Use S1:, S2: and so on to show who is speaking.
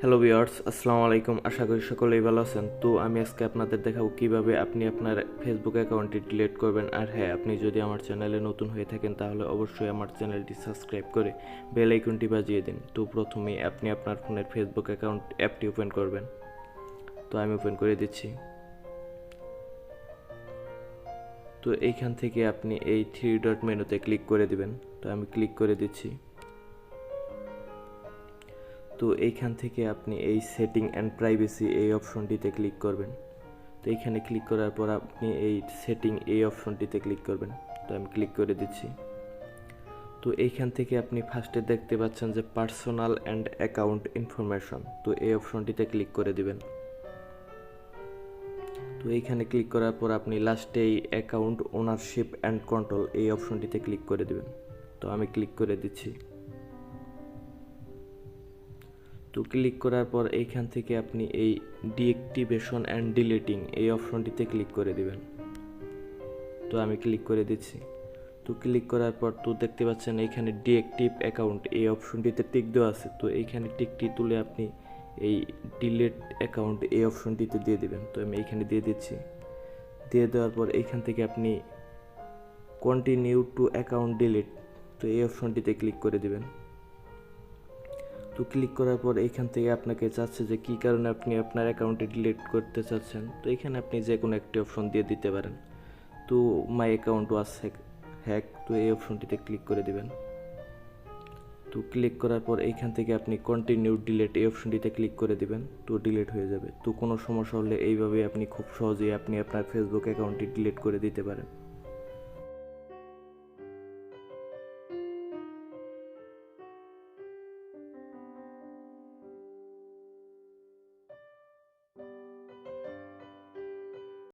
S1: Hello viewers, আসসালামু আলাইকুম। আশা করি সকলেই ভালো আছেন। তো আমি আজকে আপনাদের দেখাবো কিভাবে আপনি আপনার ফেসবুক অ্যাকাউন্টটি ডিলিট করবেন। আর হ্যাঁ, আপনি যদি আমার চ্যানেলে নতুন হয়ে থাকেন তাহলে অবশ্যই আমার চ্যানেলটি সাবস্ক্রাইব করে বেল আইকনটি বাজিয়ে দিন। তো প্রথমেই আপনি আপনার ফোনের ফেসবুক অ্যাকাউন্ট অ্যাপটি ওপেন করবেন। তো আমি ওপেন করে দিচ্ছি। তো এইখান থেকে আপনি এই থ্রি ডট মেনুতে ক্লিক করে দিবেন। তো আমি ক্লিক করে দিচ্ছি। তো এইখান থেকে আপনি এই সেটিং অ্যান্ড প্রাইভেসি এই অপশনটিতে ক্লিক করবেন। তো এইখানে ক্লিক করার পর আপনি এই সেটিং এই অপশনটিতে ক্লিক করবেন। তো আমি ক্লিক করে দিচ্ছি। তো এইখান থেকে আপনি ফার্স্টে দেখতে পাচ্ছেন যে পার্সোনাল অ্যান্ড অ্যাকাউন্ট ইনফরমেশন। তো এই অপশনটিতে ক্লিক করে দিবেন। তো এইখানে ক্লিক করার পর আপনি লাস্টে এই অ্যাকাউন্ট ওনারশিপ অ্যান্ড কন্ট্রোল এই অপশনটিতে ক্লিক করে দিবেন। তো আমি ক্লিক করে দিচ্ছি। তো ক্লিক করার পর এইখান থেকে আপনি এই ডিঅ্যাক্টিভেশন অ্যান্ড ডিলিটিং এই অপশনটিতে ক্লিক করে দিবেন। তো আমি ক্লিক করে দিচ্ছি। তো ক্লিক করার পর তো দেখতে পাচ্ছেন এইখানে ডিঅ্যাক্টিভ অ্যাকাউন্ট এই অপশনটিতে টিক দেওয়া আছে। তো এইখানে টিকটি তুলে আপনি এই ডিলিট অ্যাকাউন্ট এই অপশনটিতে দিয়ে দিবেন। তো আমি এইখানে দিয়ে দিচ্ছি। দিয়ে দেওয়ার পর এইখান থেকে আপনি কন্টিনিউ টু অ্যাকাউন্ট ডিলিট তো এই অপশনটিতে ক্লিক করে দিবেন। তো ক্লিক করার পর এইখান থেকে আপনাকে চাচ্ছে যে কী কারণে আপনি আপনার অ্যাকাউন্টটি ডিলিট করতে চাচ্ছেন। তো এখানে আপনি যে কোনো একটি অপশন দিয়ে দিতে পারেন। তো মাই অ্যাকাউন্ট ওয়াজ হ্যাক তো এই অপশনটিতে ক্লিক করে দিবেন। তো ক্লিক করার পর এইখান থেকে আপনি কন্টিনিউ ডিলিট এই অপশনটিতে ক্লিক করে দিবেন। তো ডিলিট হয়ে যাবে। তো কোনো সমস্যা হলে এইভাবে আপনি খুব সহজেই আপনি আপনার ফেসবুক অ্যাকাউন্টটি ডিলিট করে দিতে পারেন।